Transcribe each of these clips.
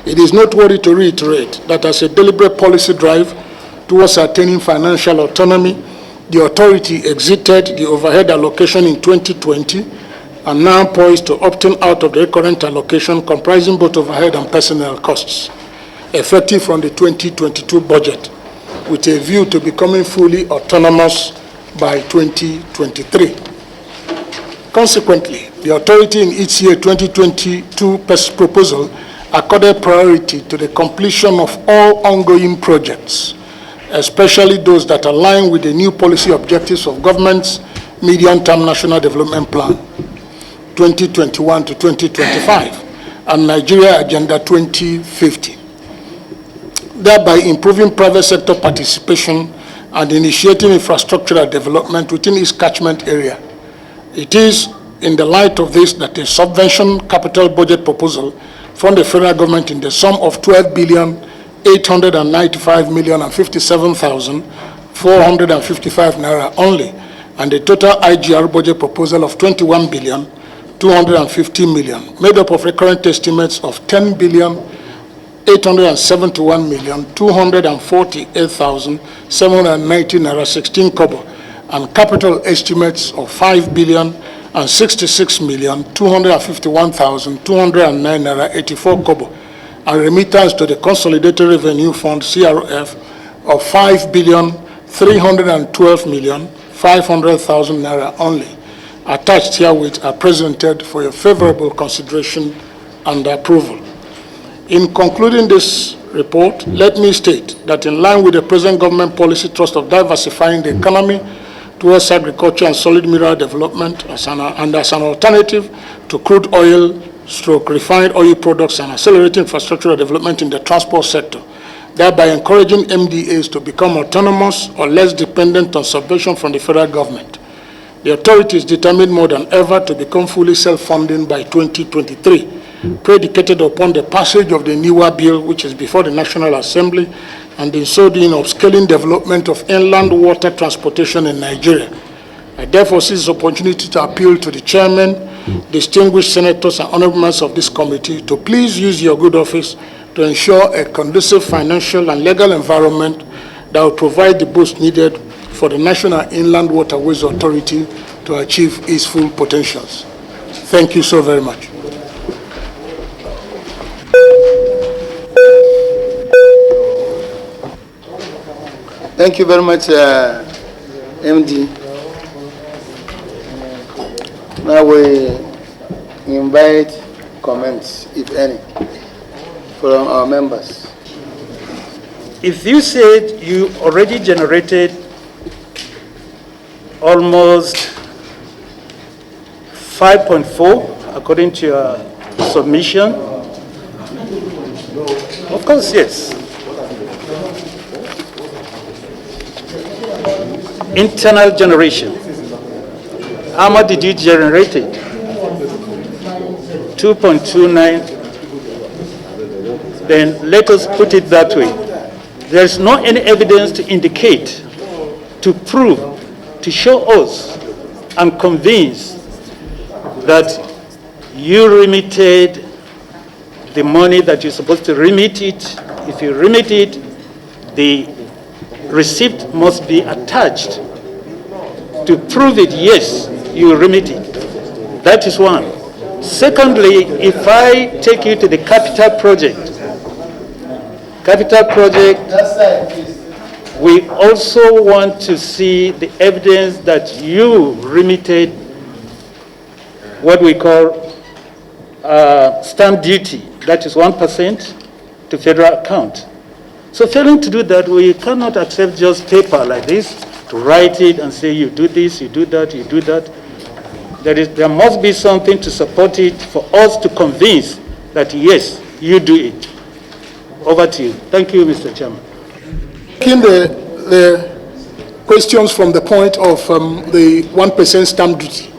It is noteworthy to reiterate that as a deliberate policy drive towards attaining financial autonomy, the authority exited the overhead allocation in 2020 and now poised to opting out of the current allocation comprising both overhead and personnel costs, effective from the 2022 budget, with a view to becoming fully autonomous by 2023. Consequently, the authority in its year 2022 proposal accorded priority to the completion of all ongoing projects, especially those that align with the new policy objectives of government's medium-term National Development Plan 2021 to 2025 and Nigeria Agenda 2050, thereby improving private sector participation and initiating infrastructural development within its catchment area. It is in the light of this that a subvention capital budget proposal from the federal government in the sum of 12,895,057,455 naira only, and a total IGR budget proposal of 21,250 million, made up of recurrent estimates of 10,871,248,790 naira 16 kobo, and capital estimates of 5,066,251,209 naira 84 kobo, and remittance to the Consolidated Revenue Fund (CRF) of 5,312,500,000 naira only. Attached herewith are presented for your favorable consideration and approval. In concluding this report, let me state that in line with the present government policy thrust of diversifying the economy towards agriculture and solid mineral development as an alternative to crude oil, refined oil products, and accelerating infrastructural development in the transport sector, thereby encouraging MDAs to become autonomous or less dependent on subvention from the federal government. The authority is determined more than ever to become fully self-funding by 2023, predicated upon the passage of the NIWA bill, which is before the National Assembly, and in so doing upscaling development of inland water transportation in Nigeria. I therefore seize this opportunity to appeal to the chairman, distinguished senators, and honorable members of this committee to please use your good office to ensure a conducive financial and legal environment that will provide the boost needed for the National Inland Waterways Authority to achieve its full potentials. Thank you so very much. Thank you very much, MD. Now we invite comments, if any, from our members. If you said you already generated almost 5.4 according to your submission, of course, yes. Internal generation. How much did you generate it? 2.29. Then let us put it that way. There is no any evidence to indicate, to prove, to show us and convince that you remitted the money that you're supposed to remit it. If you remit it, the receipt must be attached to prove it, yes, you remit it. That is one. Secondly, if I take you to the capital project, we also want to see the evidence that you remitted what we call stamp duty, that is 1% to federal account. So failing to do that, we cannot accept just paper like this to write it and say you do this, you do that, you do that. There must be something to support it for us to convince that yes, you do it. Over to you. Thank you, Mr. Chairman. Taking the questions from the point of the 1% stamp duty,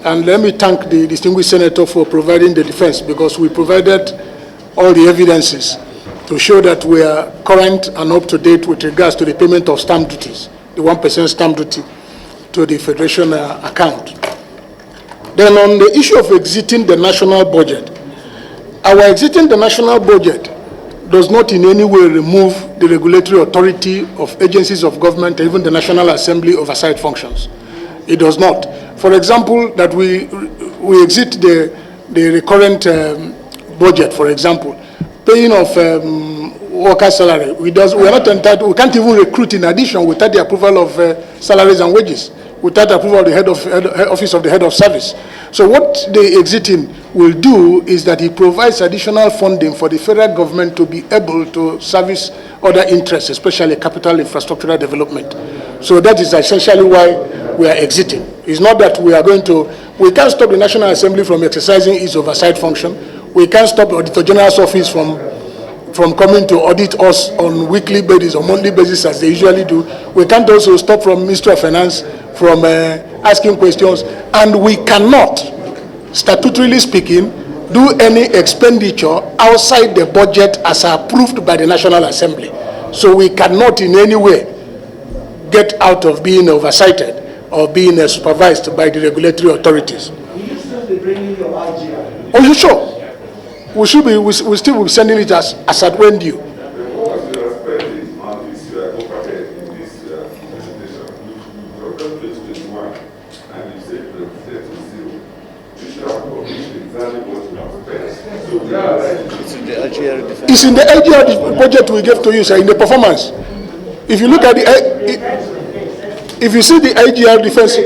and let me thank the distinguished senator for providing the defense, because we provided all the evidences to show that we are current and up to date with regards to the payment of stamp duties, the 1% stamp duty to the Federation account. Then on the issue of exiting the national budget, our exiting the national budget does not in any way remove the regulatory authority of agencies of government, even the National Assembly oversight functions. It does not. For example, that we exit the recurrent budget, for example, paying of worker salary. We are not entitled, we can't even recruit in addition without the approval of salaries and wages, without the approval of the office of the head of service. So what the exiting will do is that it provides additional funding for the federal government to be able to service other interests, especially capital infrastructural development. So that is essentially why we are exiting. It's not that we are going to, we can't stop the National Assembly from exercising its oversight function. We can't stop the Auditor General's office from coming to audit us on weekly basis or monthly basis as they usually do. We can't also stop from Ministry of Finance from asking questions, and we cannot, statutorily speaking, do any expenditure outside the budget as approved by the National Assembly. So we cannot in any way get out of being oversighted or being supervised by the regulatory authorities. Will you still be bringing your IGR? Oh, you sure? We should be. We still will be sending it as at when due. It's in the LGR budget we gave to you, sir, in the performance. If you look at the, if you see the LGR defense.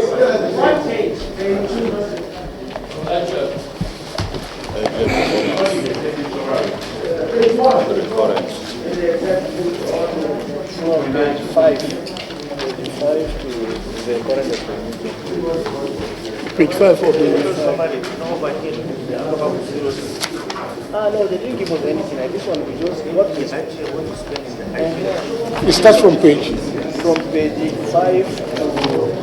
Page 5 of the no, they didn't give us anything. Like this one, we just what we it starts from page 5 to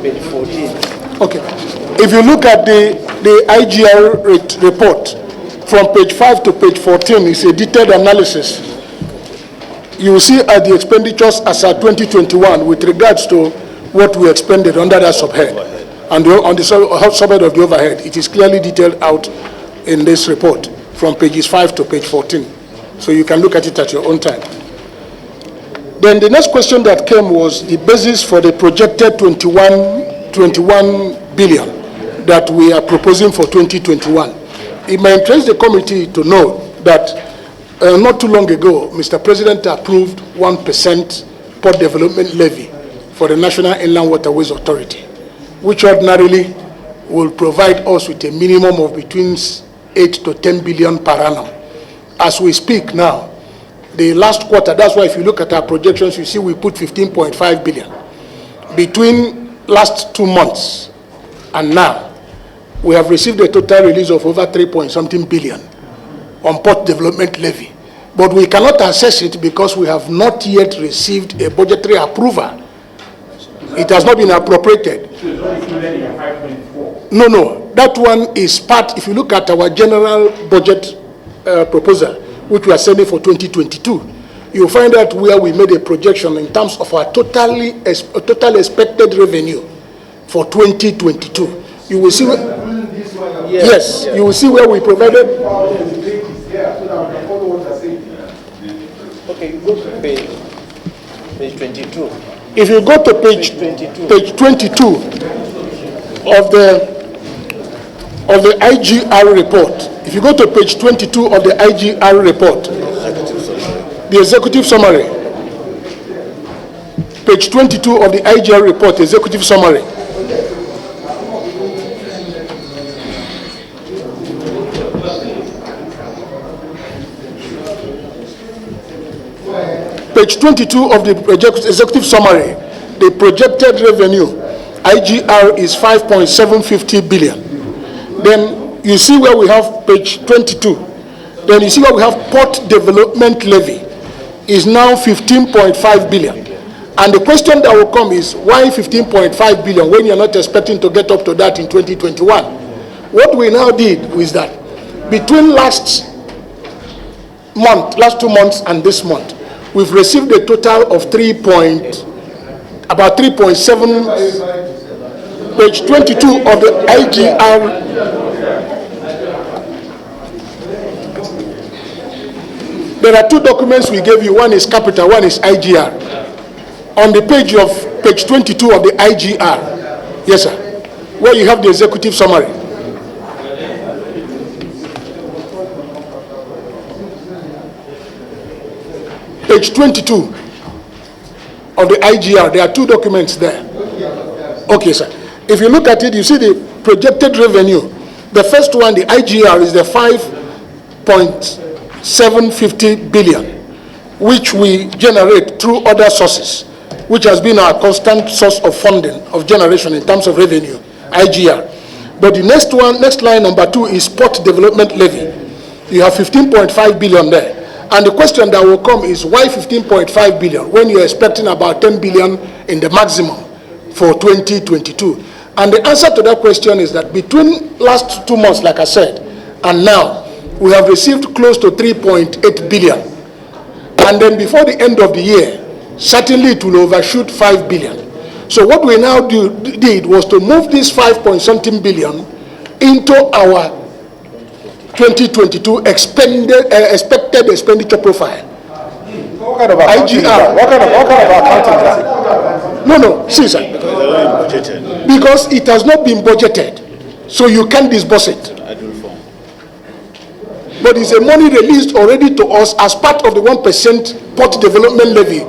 page 14. Okay. If you look at the IGR report from page 5 to page 14, it's a detailed analysis. You will see at the expenditures as at 2021 with regards to what we expended under that subhead and on the subhead of the overhead. It is clearly detailed out in this report from pages 5 to page 14. So you can look at it at your own time. Then the next question that came was the basis for the projected 21 billion that we are proposing for 2021. It may interest the committee to know that not too long ago, Mr. President approved 1% port development levy for the National Inland Waterways Authority, which ordinarily will provide us with a minimum of between 8 to 10 billion per annum. As we speak now, the last quarter, that's why if you look at our projections, you see we put 15.5 billion. Between last 2 months and now, we have received a total release of over 3-point-something billion on port development levy. But we cannot assess it because we have not yet received a budgetary approval. It has not been appropriated. No, that one is part, if you look at our general budget proposal, which we are sending for 2022, you'll find out where we made a projection in terms of our total expected revenue for 2022. You will see, yes, you will see where we provided. Okay, you go to page 22. If you go to page 22 of the IGR report, if you go to page 22 of the IGR report, the executive summary, page 22 of the IGR report, executive summary. Page 22 of the executive summary, the projected revenue, IGR is 5.750 billion. Then you see where we have page 22. Then you see where we have port development levy is now 15.5 billion. And the question that will come is, why 15.5 billion when you're not expecting to get up to that in 2021? What we now did was that between last 2 months and this month, we've received a total of about 3.7, page 22 of the IGR. There are two documents we gave you. One is capital, one is IGR. On the page 22 of the IGR, yes, sir, where you have the executive summary. Page 22 of the IGR, there are two documents there. Okay, sir. If you look at it, you see the projected revenue. The first one, the IGR, is the 5.750 billion, which we generate through other sources, which has been our constant source of funding, of generation in terms of revenue, IGR. But the next one, next line, number 2, is port development levy. You have 15.5 billion there. And the question that will come is, why 15.5 billion when you're expecting about 10 billion in the maximum for 2022? And the answer to that question is that between last 2 months, like I said, and now, we have received close to 3.8 billion. And then before the end of the year, certainly it will overshoot 5 billion. So what we now did was to move this 5-point-something billion into our 2022 expected expenditure profile. What kind of accounting is that? What kind of accounting is that? No, see, sir. Because it has not been budgeted, so you can't disburse it. But it's a money released already to us as part of the 1% port development levy.